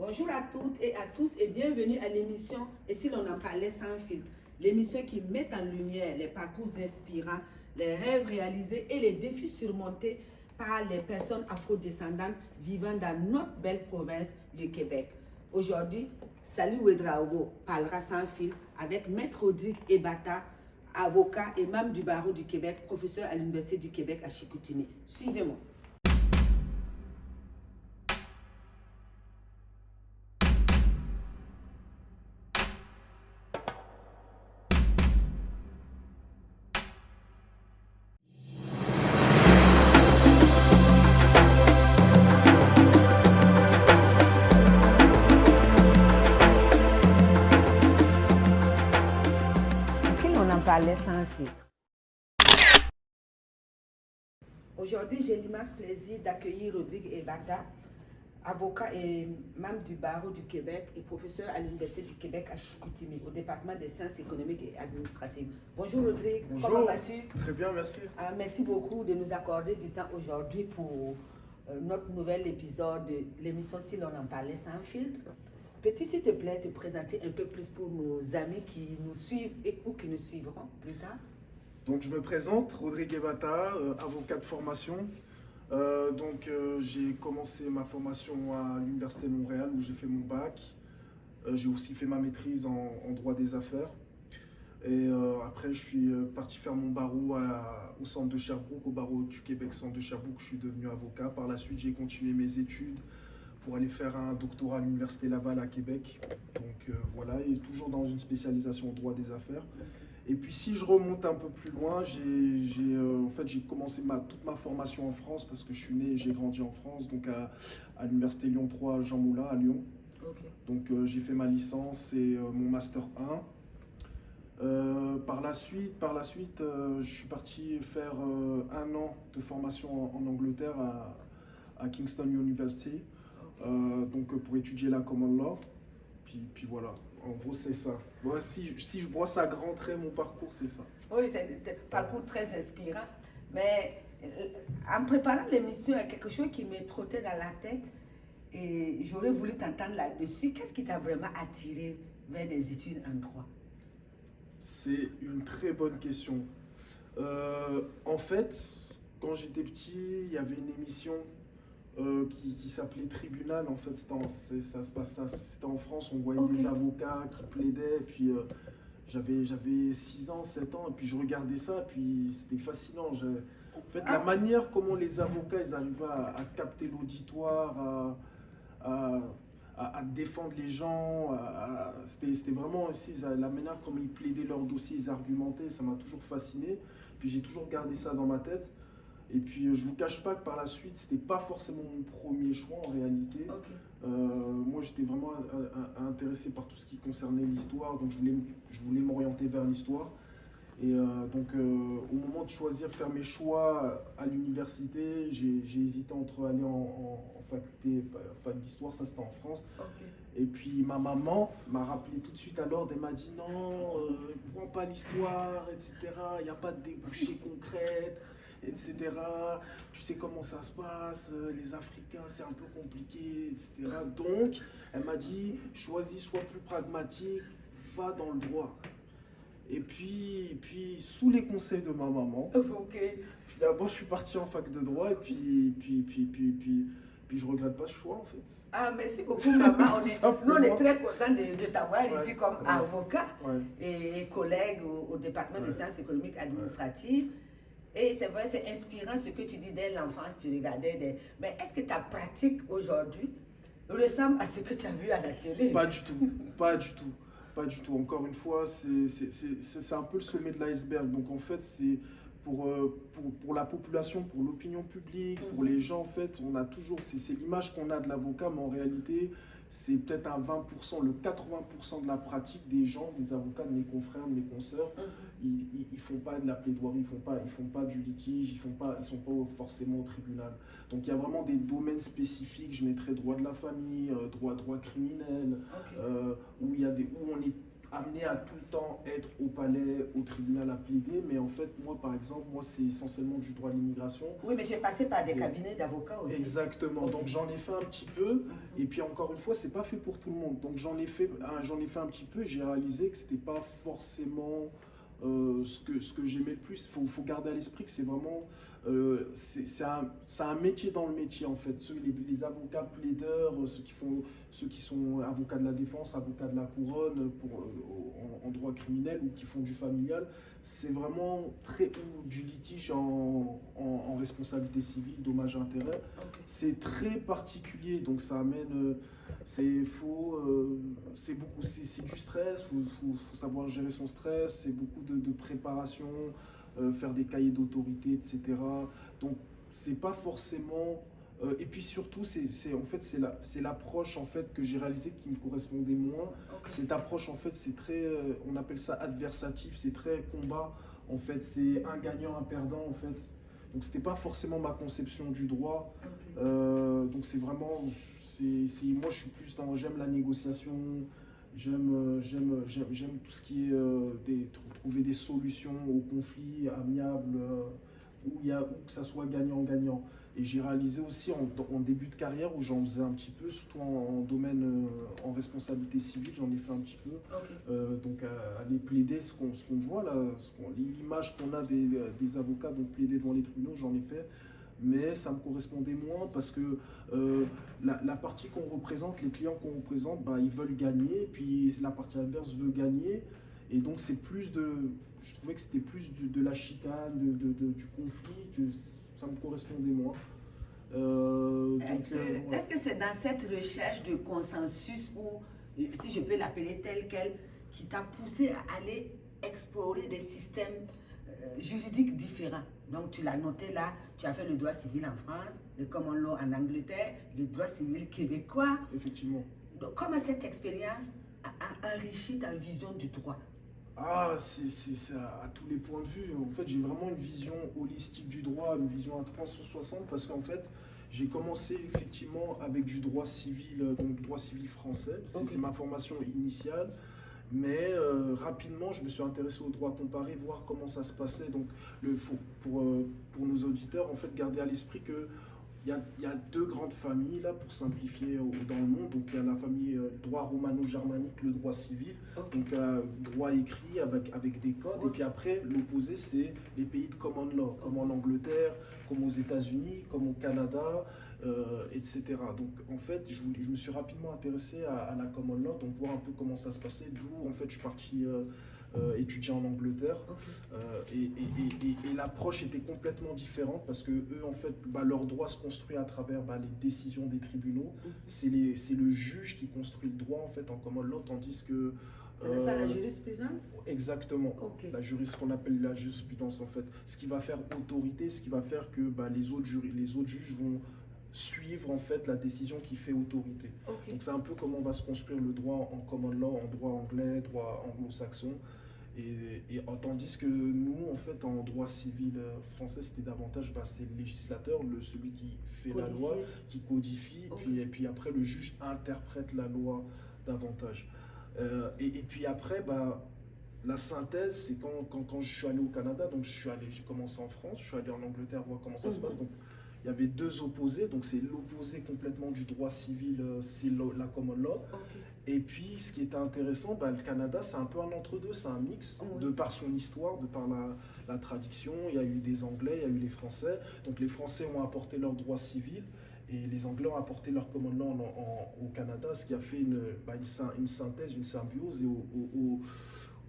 Bonjour à toutes et à tous et bienvenue à l'émission « Et si l'on en parlait sans filtre ?» L'émission qui met en lumière les parcours inspirants, les rêves réalisés et les défis surmontés par les personnes afrodescendantes vivant dans notre belle province du Québec. Aujourd'hui, Sally Ouedraogo parlera sans filtre avec Maître Rodrigue Ebata, avocat et membre du barreau du Québec, professeur à l'Université du Québec à Chicoutimi. Suivez-moi. Parler sans filtre. Aujourd'hui, j'ai l'immense plaisir d'accueillir Rodrigue Ebata, avocat et membre du barreau du Québec et professeur à l'Université du Québec à Chicoutimi, au département des sciences économiques et administratives. Bonjour Rodrigue, bonjour. Comment vas-tu? Très bien, merci. Merci beaucoup de nous accorder du temps aujourd'hui pour notre nouvel épisode de l'émission « Si l'on en parlait sans filtre ». Peux-tu, s'il te plaît, te présenter un peu plus pour nos amis qui nous suivent ou qui nous suivront plus tard? Donc, je me présente, Rodrigue Ebata, avocat de formation. J'ai commencé ma formation à l'Université de Montréal où j'ai fait mon bac. J'ai aussi fait ma maîtrise en droit des affaires. Et après, je suis parti faire mon barreau au centre de Sherbrooke, au barreau du Québec, centre de Sherbrooke. Je suis devenu avocat. Par la suite, j'ai continué mes études pour aller faire un doctorat à l'Université Laval à Québec. Donc voilà, et toujours dans une spécialisation en droit des affaires. Et puis si je remonte un peu plus loin, j'ai commencé toute ma formation en France parce que je suis né et j'ai grandi en France, donc à l'Université Lyon 3 Jean Moulin à Lyon. Okay. Donc j'ai fait ma licence et mon master 1. Par la suite, je suis parti faire 1 an de formation en Angleterre à Kingston University. Pour étudier la common law, puis voilà, en gros c'est ça. Moi, si je brosse à grands traits mon parcours, c'est ça. Oui, c'est un parcours très inspirant, mais en préparant l'émission, il y a quelque chose qui me trottait dans la tête et j'aurais voulu t'entendre là-dessus. Qu'est-ce qui t'a vraiment attiré vers des études en droit? C'est une très bonne question. En fait, quand j'étais petit, il y avait une émission qui s'appelait Tribunal. En fait, c'était en France, on voyait des avocats qui plaidaient, puis j'avais 6 ans, 7 ans, et puis je regardais ça, puis c'était fascinant. En fait, la manière comment les avocats, ils arrivaient à capter l'auditoire, à défendre les gens, c'était vraiment aussi la manière comment ils plaidaient leurs dossiers, ils argumentaient, ça m'a toujours fasciné, puis j'ai toujours gardé ça dans ma tête. Et puis je vous cache pas que par la suite, c'était pas forcément mon premier choix en réalité. Okay. Moi j'étais vraiment intéressé par tout ce qui concernait l'histoire, donc je voulais m'orienter vers l'histoire. Et au moment de choisir faire mes choix à l'université, j'ai hésité entre aller en fac d'histoire, ça c'était en France. Okay. Et puis ma maman m'a rappelé tout de suite à l'ordre, elle m'a dit non, ne prends pas l'histoire, etc. Il n'y a pas de débouchés concrètes, etc. Tu sais comment ça se passe, les Africains c'est un peu compliqué, etc. Donc elle m'a dit choisis, sois plus pragmatique, va dans le droit. Et puis sous les conseils de ma maman, okay. D'abord je suis parti en fac de droit et puis je regrette pas ce choix en fait. Ah, merci beaucoup maman, nous on est très contents de t'avoir ici comme avocat et collègue au département des sciences économiques administratives. Et c'est vrai, c'est inspirant ce que tu dis dès l'enfance, tu regardais Mais est-ce que ta pratique aujourd'hui ressemble à ce que tu as vu à la télé? Pas du tout, pas du tout. Pas du tout. Encore une fois, c'est un peu le sommet de l'iceberg. Donc en fait, c'est pour la population, pour l'opinion publique, pour les gens, en fait, on a toujours, c'est l'image qu'on a de l'avocat, mais en réalité, c'est peut-être un 20%, le 80% de la pratique des gens, des avocats, de mes confrères, de mes consoeurs, ils font pas de la plaidoirie, ils font pas du litige, ils sont pas forcément au tribunal. Donc il y a vraiment des domaines spécifiques, je mettrais droit de la famille, droit criminel, où amené à tout le temps être au palais, au tribunal à plaider, mais en fait, moi, par exemple, moi, c'est essentiellement du droit de l'immigration. Oui, mais j'ai passé par des Et- cabinets d'avocats aussi. Exactement, Ok. donc j'en ai fait un petit peu, et puis encore une fois, c'est pas fait pour tout le monde. Donc j'en ai fait un petit peu, j'ai réalisé que c'était pas forcément ce que j'aimais le plus. Faut garder à l'esprit que c'est vraiment, c'est un métier dans le métier en fait. Les avocats plaideurs, ceux qui sont avocats de la défense, avocats de la couronne en droit criminel ou qui font du familial, c'est vraiment ou du litige en responsabilité civile, dommages et intérêts. Ok. C'est très particulier, donc ça amène, c'est beaucoup, c'est du stress, faut savoir gérer son stress, c'est beaucoup de préparation, faire des cahiers d'autorité, etc. Donc c'est pas forcément, et puis surtout en fait c'est l'approche en fait que j'ai réalisé qui me correspondait moins. Ok. Cette approche en fait c'est très, on appelle ça adversatif, c'est très combat. En fait c'est un gagnant, un perdant en fait. Donc c'était pas forcément ma conception du droit. Ok. Donc c'est vraiment, moi je suis plus dans, j'aime la négociation, j'aime tout ce qui est trouver des solutions aux conflits amiables, où que ça soit gagnant-gagnant. Et j'ai réalisé aussi en début de carrière où j'en faisais un petit peu, surtout en domaine en responsabilité civile, j'en ai fait un petit peu. Ok. Donc à aller plaider ce qu'on voit là, l'image qu'on a des avocats donc plaider devant les tribunaux, j'en ai fait, mais ça me correspondait moins parce que la partie qu'on représente, les clients qu'on représente, bah, ils veulent gagner, puis la partie adverse veut gagner, et donc je trouvais que c'était plus de la chicane, du conflit, que ça me correspondait moins. Ouais. Est-ce que c'est dans cette recherche de consensus ou, si je peux l'appeler tel quel, qui t'a poussé à aller explorer des systèmes juridiques différents? Donc tu l'as noté là, tu as fait le droit civil en France, le common law en Angleterre, le droit civil québécois. Effectivement. Donc, comment cette expérience a enrichi ta vision du droit? Ah, c'est à tous les points de vue. En fait, j'ai vraiment une vision holistique du droit, une vision à 360, parce qu'en fait, j'ai commencé effectivement avec du droit civil, donc droit civil français. Ok. C'est ma formation initiale. Mais rapidement, je me suis intéressé au droit comparé, voir comment ça se passait. Donc, pour nos auditeurs, en fait, garder à l'esprit que il y a deux grandes familles là pour simplifier dans le monde. Donc il y a la famille droit romano-germanique, le droit civil, Ok. donc droit écrit avec des codes. Et puis après, l'opposé, c'est les pays de common law, comme en Angleterre, comme aux États-Unis, comme au Canada, etc. Donc en fait, je me suis rapidement intéressé à la common law, donc voir un peu comment ça se passait, d'où en fait je suis parti étudier en Angleterre. Ok. Et l'approche était complètement différente parce que eux, en fait, bah, leur droit se construit à travers les décisions des tribunaux. C'est le juge qui construit le droit, en fait, en common law, tandis que... C'est ça la jurisprudence? Exactement. Ok. Ce qu'on appelle la jurisprudence, en fait. Ce qui va faire autorité, ce qui va faire que les autres juges vont suivre, en fait, la décision qui fait autorité. Ok. Donc c'est un peu comment va se construire le droit en common law, en droit anglais, droit anglo-saxon. Tandis que nous, en fait, en droit civil français, c'était davantage, c'est le législateur, celui qui fait la Codifié. loi, qui codifie, Ok. et puis après, le juge interprète la loi davantage. Et puis après, la synthèse, c'est quand je suis allé au Canada, donc j'ai commencé en France, je suis allé en Angleterre voir comment ça se passe. Donc, il y avait deux opposés, donc c'est l'opposé complètement du droit civil, c'est la common law. Ok. Et puis, ce qui était intéressant, le Canada, c'est un peu un entre-deux, c'est un mix, Oui. de par son histoire, de par la tradition. Il y a eu des Anglais, il y a eu les Français. Donc les Français ont apporté leur droit civil et les Anglais ont apporté leur common law au Canada, ce qui a fait une synthèse, une symbiose. Et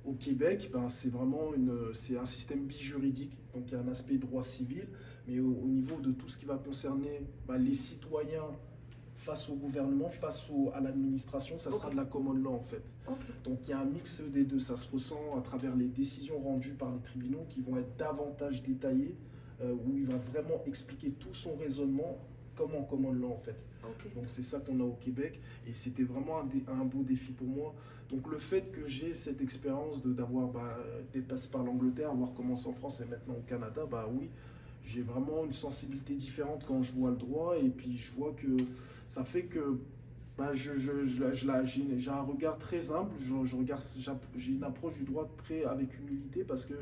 au Québec, c'est un système bijuridique, donc il y a un aspect droit civil, mais au niveau de tout ce qui va concerner les citoyens face au gouvernement, à l'administration, ça sera de la common law en fait. Ok. Donc il y a un mix des deux, ça se ressent à travers les décisions rendues par les tribunaux qui vont être davantage détaillées, où il va vraiment expliquer tout son raisonnement comme en common law en fait. Ok. Donc c'est ça qu'on a au Québec et c'était vraiment un beau défi pour moi. Donc le fait que j'ai cette expérience d'être passé par l'Angleterre, avoir commencé en France et maintenant au Canada, oui, j'ai vraiment une sensibilité différente quand je vois le droit et puis je vois que ça fait que Bah, j'ai un regard très humble, j'ai une approche du droit très avec humilité parce que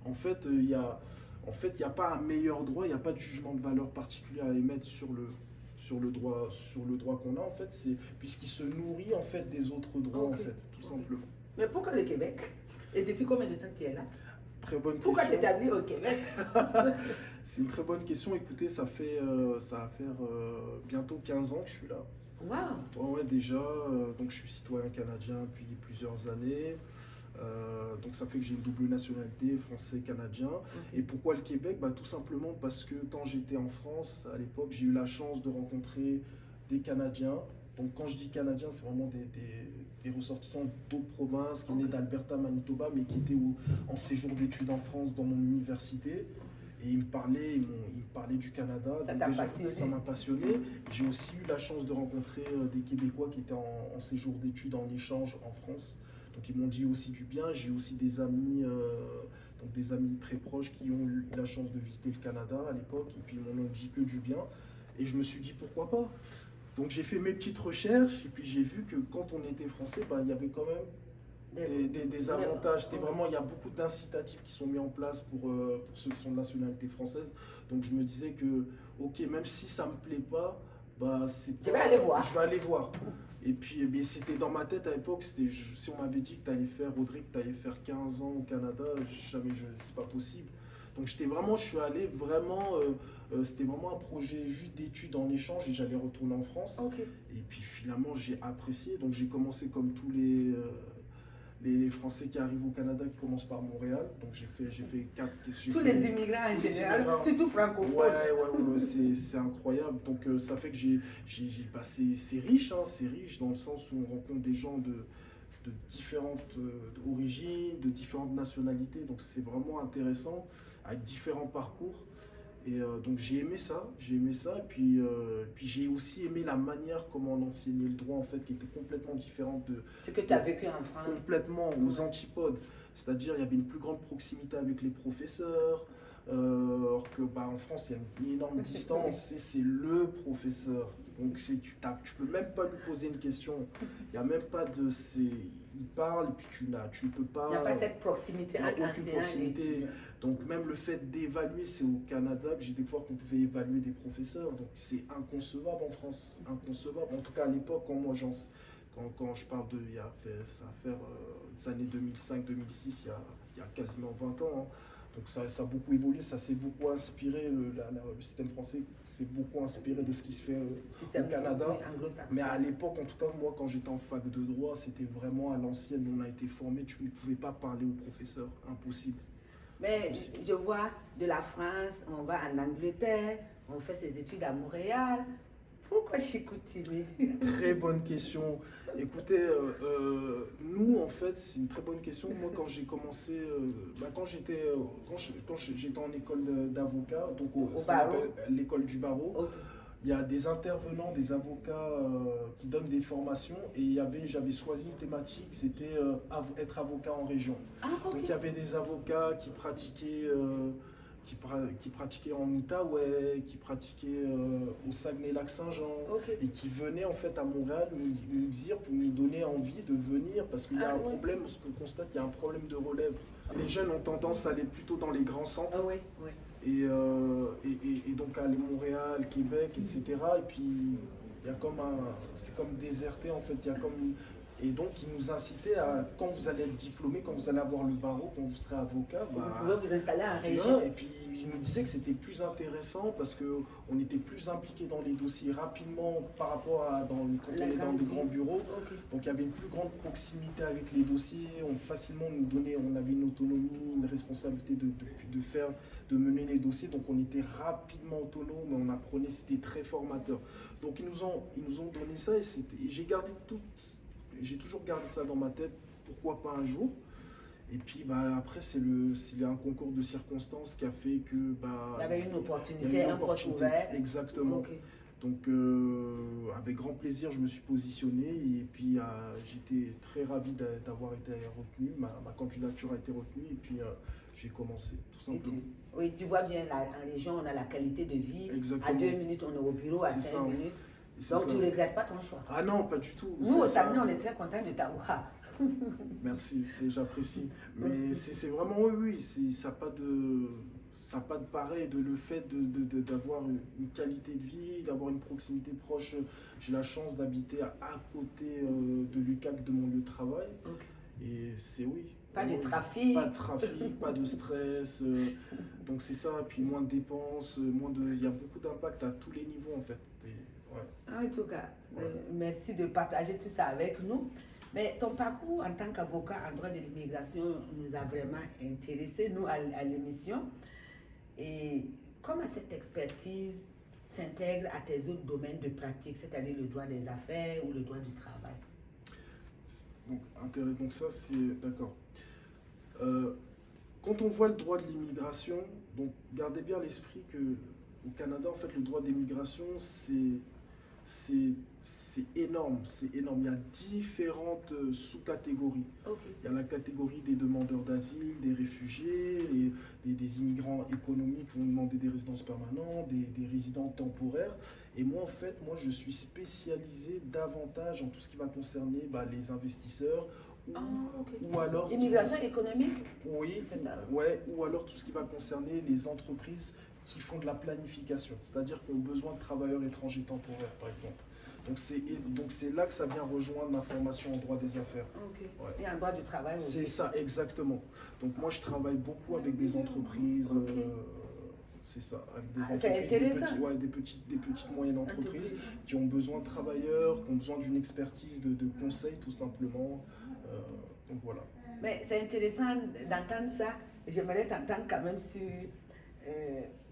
en fait, il y a pas un meilleur droit, il n'y a pas de jugement de valeur particulier à émettre sur le droit qu'on a en fait, c'est puisqu'il se nourrit en fait des autres droits en Ok. fait, tout simplement. Mais pourquoi le Québec? Et depuis combien de temps tu es là? Très bonne Pourquoi question. t'établis au Québec? C'est une très bonne question. Écoutez, ça va faire bientôt 15 ans que je suis là. Waouh! Ouais, ouais, déjà, donc je suis citoyen canadien depuis plusieurs années. Donc ça fait que j'ai une double nationalité, français-canadien. Ok. Et pourquoi le Québec? Bah, tout simplement parce que quand j'étais en France, à l'époque, j'ai eu la chance de rencontrer des Canadiens. Donc quand je dis Canadiens, c'est vraiment des ressortissants d'autres provinces qui Ok. venaient d'Alberta, Manitoba, mais qui étaient en séjour d'études en France dans mon université. Et ils me parlaient du Canada. Ça Donc t'a déjà, passionné? ça m'a passionné. J'ai aussi eu la chance de rencontrer des Québécois qui étaient en séjour d'études en échange en France. Donc ils m'ont dit aussi du bien. J'ai aussi des amis, donc des amis très proches qui ont eu la chance de visiter le Canada à l'époque. Et puis ils m'en ont dit que du bien. Et je me suis dit pourquoi pas. Donc j'ai fait mes petites recherches et puis j'ai vu que quand on était français, ben, il y avait quand même des avantages. C'était vraiment, il y a beaucoup d'incitatifs qui sont mis en place pour ceux qui sont de nationalité française. Donc je me disais que, ok, même si ça me plaît pas, bah, Je vais aller voir. je vais aller voir. Et puis eh bien, c'était dans ma tête à l'époque, si on m'avait dit que tu allais faire, Audrey, que tu allais faire 15 ans au Canada, c'est pas possible. Donc je suis allé vraiment, c'était vraiment un projet juste d'études en échange et j'allais retourner en France. Ok. Et puis finalement j'ai apprécié, donc j'ai commencé comme tous les Français qui arrivent au Canada qui commencent par Montréal. Donc j'ai fait quatre. Tous les immigrants en tous les général, immigrants. surtout francophones. Ouais, c'est incroyable. Donc ça fait que j'ai passé, c'est riche, hein, c'est riche dans le sens où on rencontre des gens de différentes origines, de différentes nationalités. Donc c'est vraiment intéressant, avec différents parcours. Et donc j'ai aimé ça, et puis j'ai aussi aimé la manière comment on enseignait le droit en fait, qui était complètement différente de Ce que tu as vécu en France. complètement aux antipodes. C'est-à-dire il y avait une plus grande proximité avec les professeurs, alors que bah, en France il y a une énorme distance, et c'est le professeur. Donc tu peux même pas lui poser une question. Il n'y a même pas de... Il parle et puis tu ne peux pas... Il n'y a pas cette proximité Il n'y a entre aucune enseignant et proximité. étudiant. Donc même le fait d'évaluer, c'est au Canada que j'ai découvert qu'on pouvait évaluer des professeurs. Donc c'est inconcevable en France, inconcevable. En tout cas à l'époque, quand je parle de, ça va faire des années 2005-2006, il y a quasiment 20 ans. Hein. Donc ça a beaucoup évolué, ça s'est beaucoup inspiré, le système français s'est beaucoup inspiré de ce qui se fait Système au Canada. anglo-saxon. Mais à l'époque, en tout cas, moi, quand j'étais en fac de droit, c'était vraiment à l'ancienne. On a été formé, tu ne pouvais pas parler au professeur, impossible. Mais je vois de la France, on va en Angleterre, on fait ses études à Montréal. Pourquoi Chicoutimi? Très bonne question. Écoutez, nous, en fait, c'est une très bonne question. Moi, quand j'ai commencé, quand j'étais en école d'avocat, donc Au ce qu'on barreau. appelle l'école du barreau, Ok. il y a des intervenants, des avocats qui donnent des formations, et j'avais choisi une thématique, c'était être avocat en région. Ah, ok. Donc il y avait des avocats qui pratiquaient en Outaouais, qui pratiquaient au Saguenay-Lac-Saint-Jean, Ok. et qui venaient en fait à Montréal nous dire, pour nous donner envie de venir, parce qu'il y a Ah, un ouais. problème, ce qu'on constate, il y a un problème de relève. Les jeunes ont tendance à aller plutôt dans les grands centres, Ah, oui, oui. et donc à aller Montréal, Québec, etc. Et puis il y a c'est comme déserté en fait, il y a comme et donc ils nous incitaient à, quand vous allez être diplômé, quand vous allez avoir le barreau, quand vous serez avocat, Vous pouvez vous installer en c'est région. là. Et puis ils nous disaient que c'était plus intéressant parce que on était plus impliqué dans les dossiers rapidement par rapport à quand on est dans des grands bureaux. Ok. Donc il y avait une plus grande proximité avec les dossiers, facilement on avait une autonomie, une responsabilité de mener les dossiers, donc on était rapidement autonome, on apprenait, c'était très formateur. Donc ils nous ont donné ça, et j'ai toujours gardé ça dans ma tête, pourquoi pas un jour. Et puis bah, après c'est un concours de circonstances qui a fait que bah, Il y avait une il y opportunité, avait un poste ouvert. Exactement. Ok. Donc avec grand plaisir, je me suis positionné, et puis j'étais très ravi d'avoir été retenu. Ma candidature a été retenue, et puis j'ai commencé, tout Et simplement. oui, tu vois bien, en région, on a la qualité de vie. Exactement. À 2 minutes, on est au bureau, à C'est 5 ça. minutes. Et c'est Donc, ça. tu ne regrettes pas ton choix. Ah non, pas du tout. Nous, au C'est ça. Saguenay, on est très contents de t'avoir. Merci, j'apprécie. Mais c'est vraiment, oui, oui, ça n'a pas de... Ça n'a pas de pareil de le fait d'avoir une qualité de vie, d'avoir une proximité proche. J'ai la chance d'habiter à côté de l'UCAC, de mon lieu de travail. Ok. Et c'est oui. Pas de Oui. trafic. Pas de trafic, pas de stress. Donc c'est ça, puis moins de dépenses, il y a beaucoup d'impact à tous les niveaux en fait. Et, ouais. En tout cas, Ouais. merci de partager tout ça avec nous. Mais ton parcours en tant qu'avocat en droit de l'immigration nous a vraiment intéressés, nous, à l'émission. Et comment cette expertise s'intègre à tes autres domaines de pratique, c'est-à-dire le droit des affaires ou le droit du travail? Donc ça, c'est... D'accord. Quand on voit le droit de l'immigration, donc gardez bien à l'esprit que au Canada, en fait, le droit d'immigration, c'est énorme, c'est énorme. Il y a différentes sous-catégories. Ok. Il y a la catégorie des demandeurs d'asile, des réfugiés, des immigrants économiques qui vont demander des résidences permanentes, des résidents temporaires. Et moi, en fait, je suis spécialisé davantage en tout ce qui va concerner les investisseurs Ok. ou alors... Immigration économique? Oui, C'est ça. ouais, ou alors tout ce qui va concerner les entreprises qui font de la planification, c'est-à-dire qui ont besoin de travailleurs étrangers temporaires, par exemple. Donc c'est là que ça vient rejoindre ma formation en droit des affaires. Ok. Ouais. Et en droit du travail aussi. C'est ça, exactement. Donc moi, je travaille beaucoup avec des entreprises, Ok. c'est ça, avec des Ah, entreprises, c'est intéressant. des petites moyennes entreprises qui ont besoin de travailleurs, qui ont besoin d'une expertise de conseil, tout simplement. Donc voilà. Mais c'est intéressant d'entendre ça. J'aimerais t'entendre quand même sur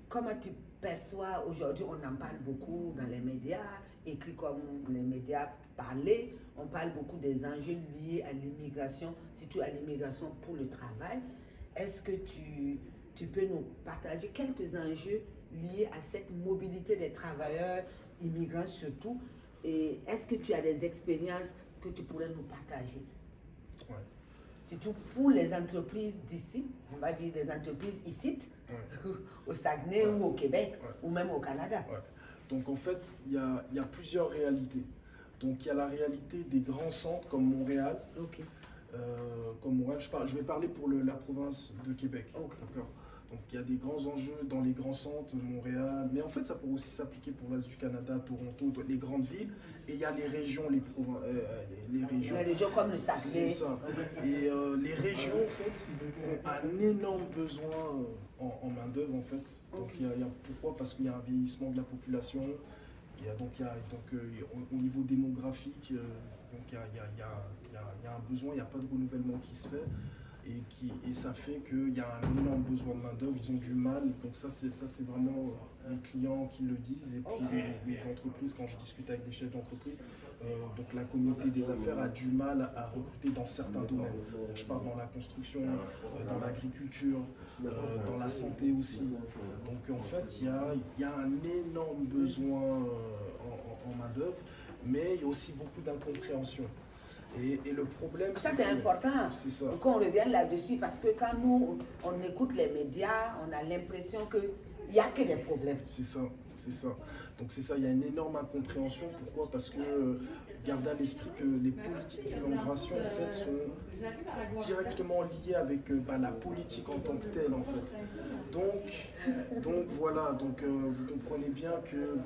comment tu perçois aujourd'hui, on en parle beaucoup dans les médias, écrit comme les médias parlés, on parle beaucoup des enjeux liés à l'immigration, surtout à l'immigration pour le travail. Est-ce que tu peux nous partager quelques enjeux liés à cette mobilité des travailleurs immigrants surtout? Et est-ce que tu as des expériences que tu pourrais nous partager? Ouais. Surtout pour les entreprises d'ici, on va dire des entreprises ici, Ouais. au Saguenay ou au Québec, Ouais. ou même au Canada. Ouais. Donc en fait, il y a plusieurs réalités. Donc il y a la réalité des grands centres comme Montréal. Ok. Comme Montréal, je vais parler pour la province de Québec. Ok. D'accord. Donc il y a des grands enjeux dans les grands centres, Montréal, mais en fait ça peut aussi s'appliquer pour l'Est du Canada, Toronto, les grandes villes. Et il y a les régions, les régions. Les régions comme le Saguenay. C'est ça. Et les régions en fait ont un énorme besoin en main d'œuvre en fait. Donc pourquoi? Parce qu'il y a un vieillissement de la population. Au niveau démographique, il y a un besoin, il n'y a pas de renouvellement qui se fait. Et ça fait qu'il y a un énorme besoin de main-d'œuvre, ils ont du mal. Donc ça c'est vraiment les clients qui le disent. Et puis les entreprises, quand je discute avec des chefs d'entreprise, donc la communauté des affaires a du mal à recruter dans certains domaines. Je parle dans la construction, dans l'agriculture, dans la santé aussi. Donc en fait, il y a un énorme besoin en main-d'œuvre, mais il y a aussi beaucoup d'incompréhension. Et le problème, Ça, c'est important. C'est ça. Qu'on revienne là-dessus parce que quand nous, on écoute les médias, on a l'impression qu'il n'y a que des problèmes. C'est ça, c'est ça. Donc c'est ça, il y a une énorme incompréhension. Pourquoi? Parce que gardez à l'esprit que les politiques d'immigration en fait sont directement liées avec la politique en tant que telle en fait. Donc voilà, vous comprenez bien que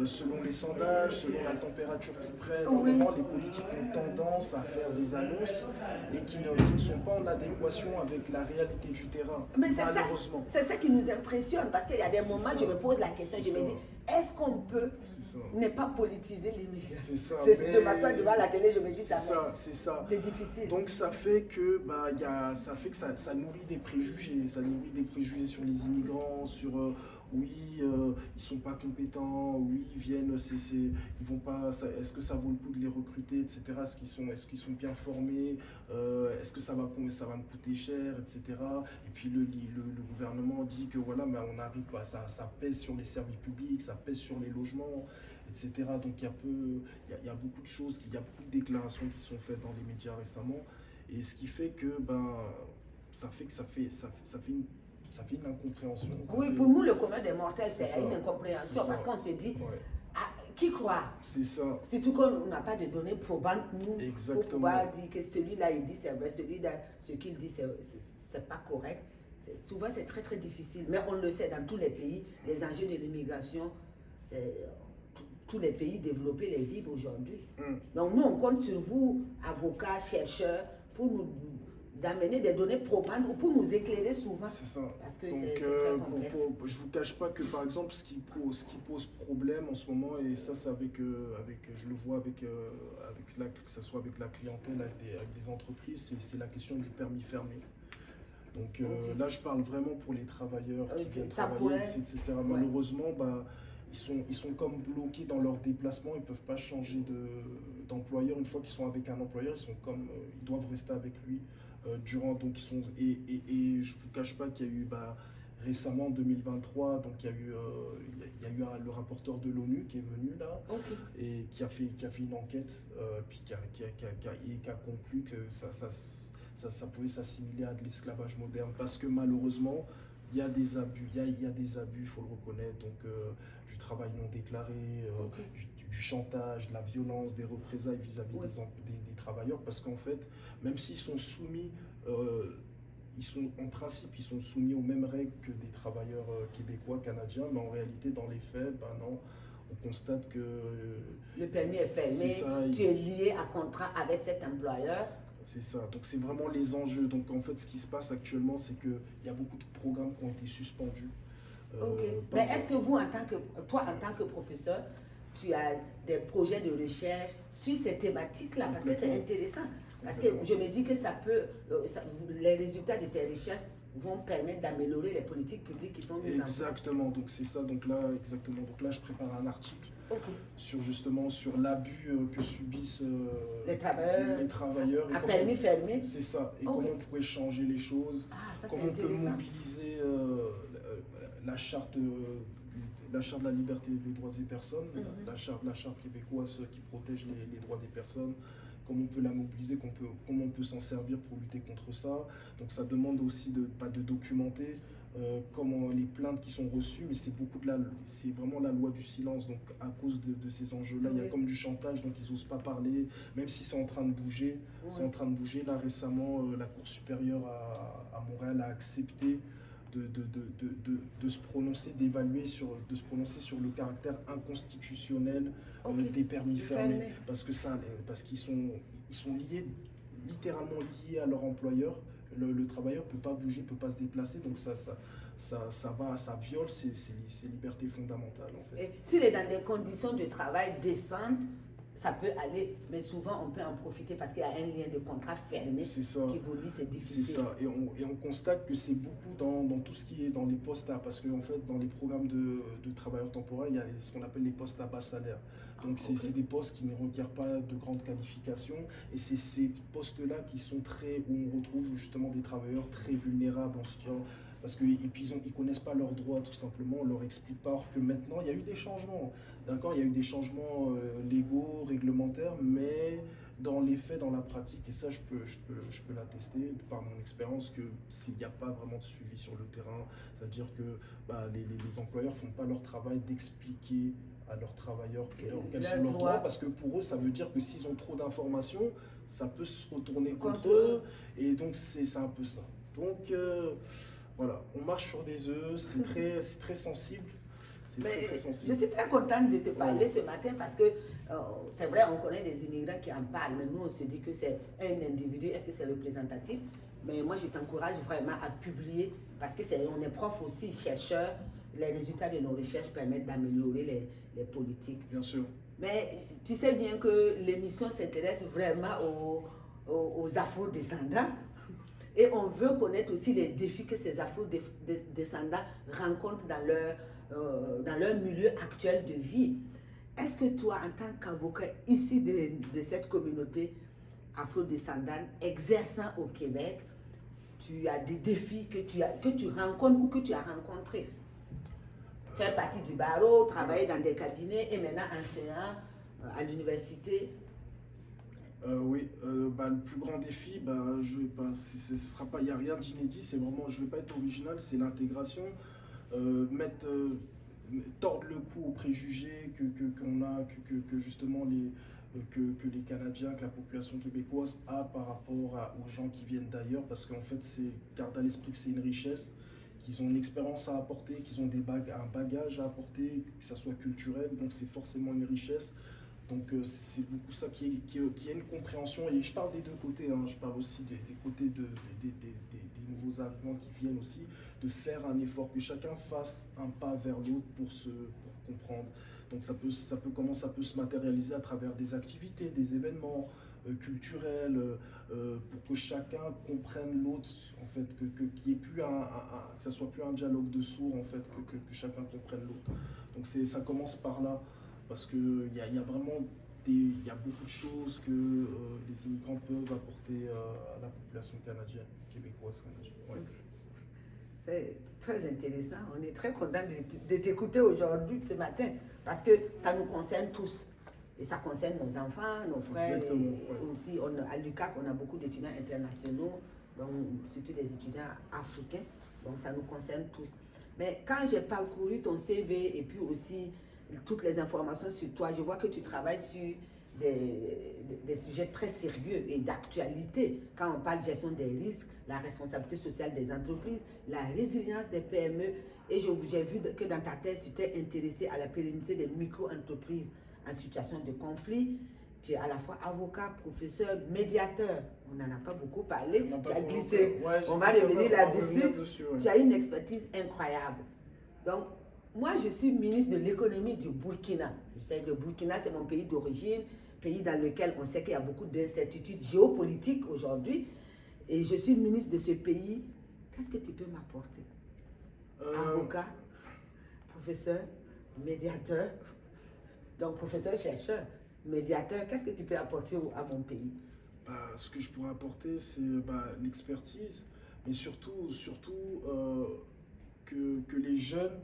selon les sondages, selon la température qu'ils prennent, Oui. les politiques ont tendance à faire des annonces et qui ne sont pas en adéquation avec la réalité du terrain, Mais c'est malheureusement. ça qui nous impressionne parce qu'il y a des moments, ça. je me pose la question, C'est je me ça. dis, est-ce qu'on peut C'est ça. ne pas politiser l'immigration? C'est ça. Je m'assois devant la télé, je me dis ça. C'est ça. C'est difficile. Donc ça fait que ça nourrit des préjugés, sur les immigrants, sur ils sont pas compétents, oui ils viennent, ils vont pas, est-ce que ça vaut le coup de les recruter, etc. Est-ce qu'ils sont bien formés, est-ce que ça va me coûter cher, etc. Et puis le gouvernement dit que voilà, mais on arrive pas, ça pèse sur les services publics, ça pèse sur les logements, etc. Donc il y a beaucoup de choses, il y a beaucoup de déclarations qui sont faites dans les médias récemment, et ce qui fait que ça fait une incompréhension. Oui, pour nous, le commun des mortels, c'est C'est ça. une incompréhension C'est parce ça. qu'on se dit, Ouais. qui croire? C'est ça. Surtout qu'on n'a pas de données probantes, nous, Exactement. pour pouvoir dire que celui-là, il dit c'est vrai, celui-là, ce qu'il dit, c'est pas correct. Souvent, c'est très, très difficile. Mais on le sait, dans tous les pays, les enjeux de l'immigration, tous les pays développés les vivent aujourd'hui. Donc, nous, on compte sur vous, avocats, chercheurs, pour nous amener des données probantes ou pour nous éclairer souvent. C'est ça. Parce que Donc, c'est très complexe. je vous cache pas que, par exemple, ce qui pose problème en ce moment, et ça, c'est je le vois avec que ce soit avec la clientèle, avec des entreprises, c'est la question du permis fermé. Donc là, je parle vraiment pour les travailleurs qui viennent travailler, etc. Ouais. Malheureusement, ils sont comme bloqués dans leur déplacement, ils ne peuvent pas changer d'employeur. Une fois qu'ils sont avec un employeur, ils doivent rester avec lui durant. Donc et je ne vous cache pas qu'il y a eu récemment en 2023, donc il y a eu le rapporteur de l'ONU qui est venu là et qui a fait une enquête puis qui a conclu que ça pouvait s'assimiler à de l'esclavage moderne parce que malheureusement il y a des abus, il faut le reconnaître, donc du travail non déclaré, du chantage, de la violence, des représailles vis-à-vis des travailleurs, parce qu'en fait, même s'ils sont soumis, en principe, ils sont soumis aux mêmes règles que des travailleurs québécois, canadiens, mais en réalité, dans les faits, non, on constate que... le permis est fermé, tu es lié à contrat avec cet employeur. C'est ça, donc c'est vraiment les enjeux. Donc en fait, ce qui se passe actuellement, c'est qu'il y a beaucoup de programmes qui ont été suspendus. Mais est-ce que vous, toi, en tant que professeur, tu as des projets de recherche sur ces thématiques-là? Parce que c'est intéressant. Parce que je me dis que les résultats de tes recherches vont permettre d'améliorer les politiques publiques qui sont mises en place. Exactement, donc c'est ça. Donc là, je prépare un article sur l'abus que subissent les travailleurs et à permis fermé. C'est ça. Et comment on pourrait changer les choses. Comment on peut mobiliser la charte de la liberté des droits des personnes, la charte québécoise qui protège les droits des personnes. Comment on peut la mobiliser, comment on peut s'en servir pour lutter contre ça. Donc ça demande aussi de documenter comment les plaintes qui sont reçues, mais c'est vraiment la loi du silence. Donc à cause de ces enjeux-là, il y a comme du chantage, donc ils n'osent pas parler, même si c'est en train de bouger. C'est en train de bouger. Là récemment, la Cour supérieure à Montréal a accepté de se prononcer, de se prononcer sur le caractère inconstitutionnel des permis fermés, parce qu'ils sont littéralement liés à leur employeur. Le travailleur ne peut pas bouger, ne peut pas se déplacer, donc ça viole ses libertés fondamentales en fait. Et s'il est dans des conditions de travail décentes, ça peut aller, mais souvent on peut en profiter parce qu'il y a un lien de contrat fermé qui vous dit c'est difficile. C'est ça, et on constate que c'est beaucoup dans tout ce qui est dans les postes à, parce qu'en fait dans les programmes de travailleurs temporaires, il y a ce qu'on appelle les postes à bas salaire. Donc c'est des postes qui ne requièrent pas de grandes qualifications, et c'est ces postes-là où on retrouve justement des travailleurs très vulnérables en situation. Parce qu'ils ne connaissent pas leurs droits tout simplement, on leur explique pas. Or que maintenant, il y a eu des changements. D'accord, il y a eu des changements légaux, réglementaires, mais dans les faits, dans la pratique, et ça je peux l'attester par mon expérience, qu'il n'y a pas vraiment de suivi sur le terrain. C'est-à-dire que les employeurs ne font pas leur travail d'expliquer à leurs travailleurs quels sont leurs droits, parce que pour eux, ça veut dire que s'ils ont trop d'informations, ça peut se retourner contre eux, et donc c'est un peu ça. Donc... voilà, on marche sur des œufs, c'est très sensible. Très sensible. Je suis très contente de te parler ce matin parce que c'est vrai, on connaît des immigrants qui en parlent, mais nous on se dit que c'est un individu, est-ce que c'est représentatif? Mais moi je t'encourage vraiment à publier parce qu'on est prof aussi, chercheur, les résultats de nos recherches permettent d'améliorer les politiques. Bien sûr. Mais tu sais bien que l'émission s'intéresse vraiment aux afro-descendants. Et on veut connaître aussi les défis que ces afro-descendants rencontrent dans leur milieu actuel de vie. Est-ce que toi, en tant qu'avocat issu de cette communauté afro-descendante exerçant au Québec, tu as des défis que tu rencontres ou que tu as rencontrés? Faire partie du barreau, travailler dans des cabinets et maintenant enseignant à l'université. Oui, le plus grand défi, il n'y a rien d'inédit, c'est vraiment, je ne vais pas être original, c'est l'intégration. tordre le cou aux préjugés qu'on a, que justement que les Canadiens, que la population québécoise a par rapport aux gens qui viennent d'ailleurs, parce qu'en fait, garde à l'esprit que c'est une richesse, qu'ils ont une expérience à apporter, qu'ils ont un bagage à apporter, que ça soit culturel, donc c'est forcément une richesse. Donc c'est beaucoup ça qui est une compréhension, et je parle des deux côtés, hein. Je parle aussi des côtés des nouveaux arrivants qui viennent aussi, de faire un effort, que chacun fasse un pas vers l'autre pour comprendre. Donc comment ça peut se matérialiser à travers des activités, des événements culturels, pour que chacun comprenne l'autre, en fait, qu'il y ait plus que ça soit plus un dialogue de sourds, en fait, que chacun comprenne l'autre. Donc ça commence par là. Parce qu'il y a vraiment il y a beaucoup de choses que les immigrants peuvent apporter à la population canadienne, québécoise, canadienne. Ouais. C'est très intéressant. On est très content de t'écouter aujourd'hui, ce matin, parce que ça nous concerne tous. Et ça concerne nos enfants, nos frères. Exactement, et aussi, à l'UQAC, on a beaucoup d'étudiants internationaux, donc surtout des étudiants africains. Donc ça nous concerne tous. Mais quand j'ai parcouru ton CV et puis aussi toutes les informations sur toi, je vois que tu travailles sur des sujets très sérieux et d'actualité. Quand on parle de gestion des risques, la responsabilité sociale des entreprises, la résilience des PME. Et j'ai vu que dans ta thèse, tu t'es intéressé à la pérennité des micro-entreprises en situation de conflit. Tu es à la fois avocat, professeur, médiateur. On n'en a pas beaucoup parlé. Tu as glissé. Ouais, on va revenir là-dessus. Ouais. Tu as une expertise incroyable. Donc, moi, je suis ministre de l'économie du Burkina. Je sais que le Burkina, c'est mon pays d'origine, pays dans lequel on sait qu'il y a beaucoup d'incertitudes géopolitiques aujourd'hui. Et je suis ministre de ce pays. Qu'est-ce que tu peux m'apporter? Avocat, professeur, médiateur, donc professeur-chercheur, médiateur, qu'est-ce que tu peux apporter à mon pays? Ce que je pourrais apporter, c'est l'expertise, mais surtout que les jeunes,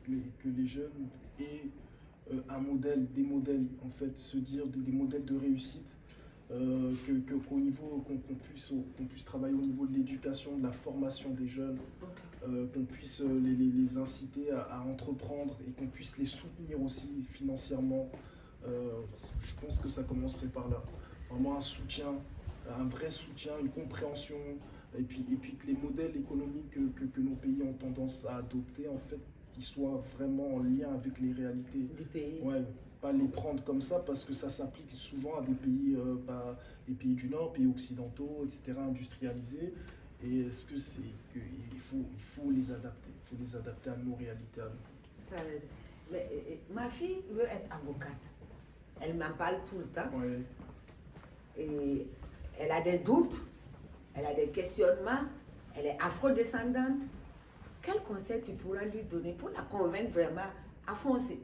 que les jeunes aient des modèles, en fait, se dire des modèles de réussite, qu'au niveau, qu'on puisse travailler au niveau de l'éducation, de la formation des jeunes, qu'on puisse les inciter à entreprendre et qu'on puisse les soutenir aussi financièrement. Je pense que ça commencerait par là. Vraiment un soutien, un vrai soutien, une compréhension, et puis que les modèles économiques que nos pays ont tendance à adopter, en fait, qu'ils soient vraiment en lien avec les réalités du pays. Ouais, pas les prendre comme ça, parce que ça s'applique souvent à des pays, les pays du Nord, pays occidentaux, etc., industrialisés. Et est-ce que c'est qu'il faut les adapter, il faut les adapter à nos réalités, à nous. Ma fille veut être avocate. Elle m'en parle tout le temps. Ouais. Et elle a des doutes, elle a des questionnements, elle est afrodescendante. Quel conseil tu pourras lui donner pour la convaincre vraiment à foncer?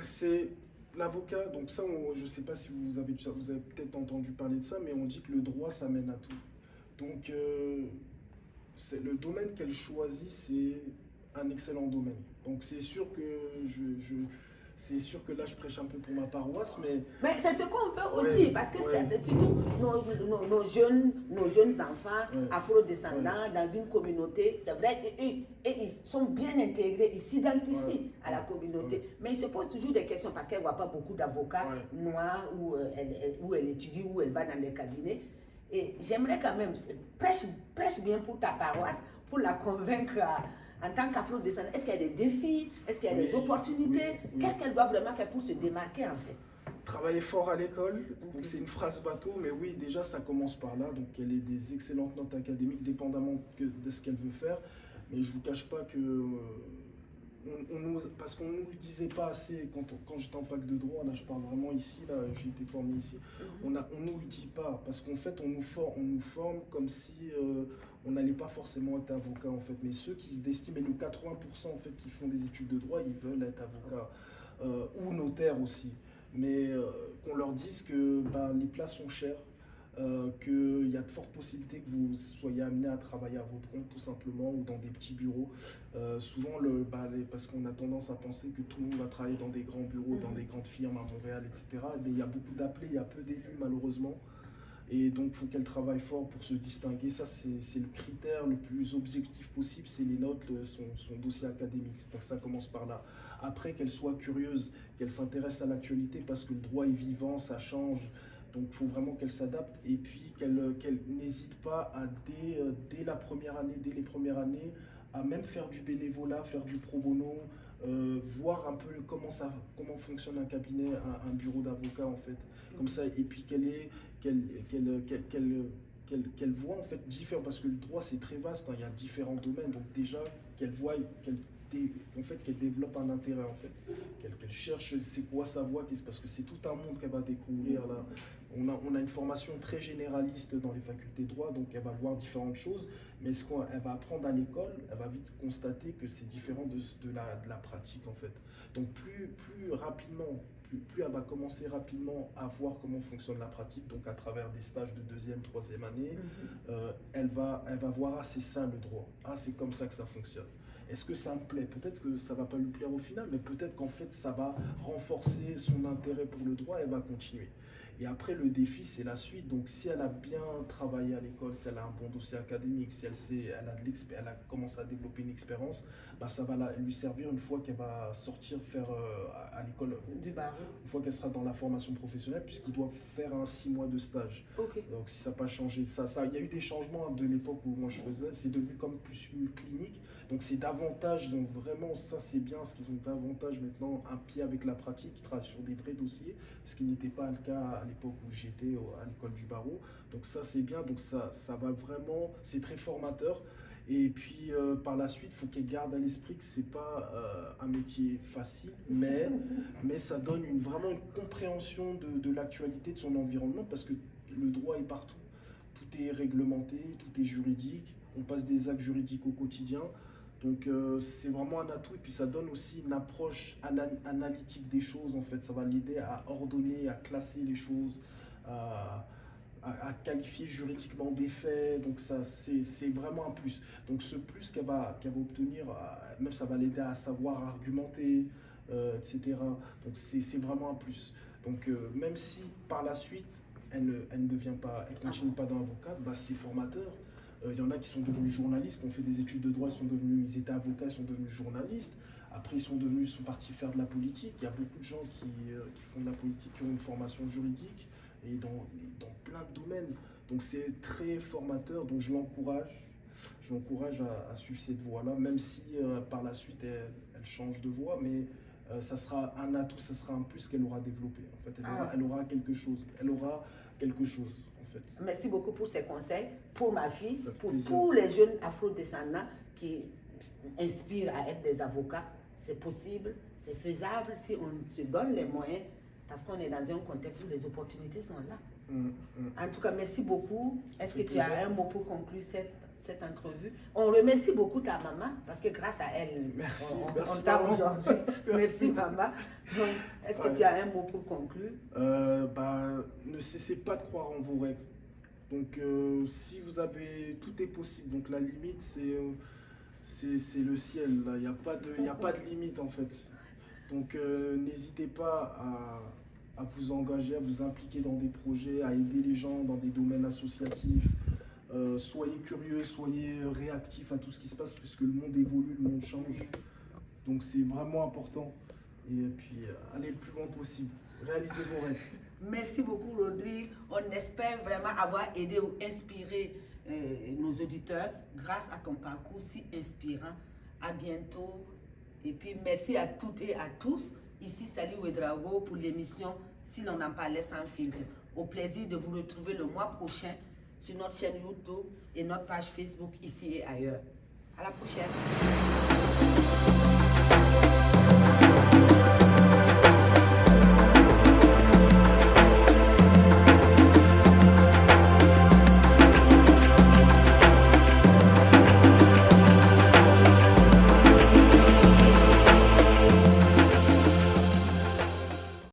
C'est l'avocat, donc ça, je ne sais pas si vous avez peut-être entendu parler de ça, mais on dit que le droit, ça mène à tout. Donc, le domaine qu'elle choisit, c'est un excellent domaine. Donc, c'est sûr que c'est sûr que là, je prêche un peu pour ma paroisse, mais c'est ce qu'on veut aussi, parce que c'est surtout nos jeunes enfants afro-descendants dans une communauté, c'est vrai, et ils sont bien intégrés, ils s'identifient à la communauté, mais ils se posent toujours des questions parce qu'elle ne voit pas beaucoup d'avocats noirs où elle étudie, où elle va dans les cabinets. Et j'aimerais quand même, prêche bien pour ta paroisse, pour la convaincre en tant qu'afro-descendante. Est-ce qu'il y a des défis? Est-ce qu'il y a des opportunités? Qu'est-ce qu'elle doit vraiment faire pour se démarquer, en fait? Travailler fort à l'école, donc c'est une phrase bateau, mais oui, déjà ça commence par là. Donc elle ait des excellentes notes académiques, dépendamment de ce qu'elle veut faire. Mais je ne vous cache pas que parce qu'on ne nous le disait pas assez quand j'étais en fac de droit, là je parle vraiment ici, là j'ai été formé ici, on ne nous le dit pas, parce qu'en fait on nous forme comme si on n'allait pas forcément être avocat, en fait, mais ceux qui se destinent, mais le 80% en fait qui font des études de droit, ils veulent être avocats ou notaires aussi, mais qu'on leur dise que les places sont chères, qu'il y a de fortes possibilités que vous soyez amené à travailler à votre compte tout simplement, ou dans des petits bureaux. Souvent, parce qu'on a tendance à penser que tout le monde va travailler dans des grands bureaux, dans des grandes firmes à Montréal, etc. Mais il y a beaucoup d'appelés, il y a peu d'élus malheureusement. Et donc, il faut qu'elle travaille fort pour se distinguer. Ça, c'est le critère le plus objectif possible, c'est les notes, son dossier académique. Donc, ça commence par là. Après, qu'elle soit curieuse, qu'elle s'intéresse à l'actualité, parce que le droit est vivant, ça change. Donc, il faut vraiment qu'elle s'adapte. Et puis, qu'elle n'hésite pas à, dès la première année, dès les premières années, à même faire du bénévolat, faire du pro bono, voir un peu comment fonctionne un cabinet, un bureau d'avocat, en fait. Comme ça, et puis qu'elle voit en fait différents, parce que le droit c'est très vaste, hein, il y a différents domaines, donc déjà qu'elle voit, qu'elle développe un intérêt en fait, qu'elle cherche c'est quoi sa voie, parce que c'est tout un monde qu'elle va découvrir là. On a une formation très généraliste dans les facultés de droit, donc elle va voir différentes choses, mais ce qu'elle va apprendre à l'école, elle va vite constater que c'est différent de la pratique en fait. Donc plus rapidement, plus elle va commencer rapidement à voir comment fonctionne la pratique, donc à travers des stages de deuxième, troisième année, elle va voir, ah c'est ça le droit, ah c'est comme ça que ça fonctionne. Est-ce que ça me plaît? Peut-être que ça ne va pas lui plaire au final, mais peut-être qu'en fait ça va renforcer son intérêt pour le droit et elle va continuer. Et après, le défi, c'est la suite. Donc, si elle a bien travaillé à l'école, si elle a un bon dossier académique, si elle a commencé à développer une expérience, bah, ça va lui servir une fois qu'elle va sortir faire à l'école du barreau. Une fois qu'elle sera dans la formation professionnelle, puisqu'il doit faire 6 mois de stage. Okay. Donc, si ça n'a pas changé, il y a eu des changements de l'époque où moi je faisais, c'est devenu comme plus une clinique. Donc, c'est davantage, donc vraiment, ça c'est bien, parce qu'ils ont davantage maintenant un pied avec la pratique, ils travaillent sur des vrais dossiers, ce qui n'était pas le cas à l'époque où j'étais à l'école du barreau. Donc ça c'est bien, donc ça va vraiment, c'est très formateur. Et puis par la suite, il faut qu'elle garde à l'esprit que c'est pas un métier facile, mais ça donne vraiment une compréhension de l'actualité de son environnement, parce que le droit est partout. Tout est réglementé, tout est juridique, on passe des actes juridiques au quotidien. Donc c'est vraiment un atout, et puis ça donne aussi une approche analytique des choses en fait. Ça va l'aider à ordonner, à classer les choses, à qualifier juridiquement des faits. Donc ça c'est vraiment un plus. Donc ce plus qu'elle va obtenir, même ça va l'aider à savoir argumenter, etc. Donc c'est vraiment un plus. Donc même si par la suite elle ne devient pas, elle continue pas dans l'avocat, bah, c'est formateur. Il y en a qui sont devenus journalistes, qui ont fait des études de droit, ils étaient avocats, ils sont devenus journalistes. Après, ils sont partis faire de la politique. Il y a beaucoup de gens qui font de la politique, qui ont une formation juridique, et dans plein de domaines. Donc c'est très formateur, donc je l'encourage à suivre cette voie-là, même si par la suite elle change de voie, mais ça sera un atout, ça sera un plus qu'elle aura développé. En fait, elle aura quelque chose. En fait. Merci beaucoup pour ces conseils, pour ma fille, pour plaisir. Tous les jeunes afro-descendants qui inspirent à être des avocats. C'est possible, c'est faisable si on se donne les moyens, parce qu'on est dans un contexte où les opportunités sont là. En tout cas, merci beaucoup. Est-ce que tu as un mot pour conclure cette entrevue? On remercie beaucoup ta maman, parce que grâce à elle, on t'a aujourd'hui. Merci maman. Donc, est-ce que tu as un mot pour conclure? Ne cessez pas de croire en vos rêves. Donc, si vous avez, tout est possible. Donc, la limite, c'est le ciel. Il n'y a pas de limite en fait. Donc, n'hésitez pas à vous engager, à vous impliquer dans des projets, à aider les gens dans des domaines associatifs. Soyez curieux, soyez réactifs à tout ce qui se passe, puisque le monde évolue, le monde change. Donc c'est vraiment important. Et puis allez le plus loin possible. Réalisez vos rêves. Merci beaucoup Rodrigue. On espère vraiment avoir aidé ou inspiré nos auditeurs grâce à ton parcours si inspirant. À bientôt. Et puis merci à toutes et à tous. Ici Sally Ouedraogo pour l'émission Si l'on en parlait sans filtre. Au plaisir de vous retrouver le mois prochain sur notre chaîne YouTube et notre page Facebook ici et ailleurs. À la prochaine.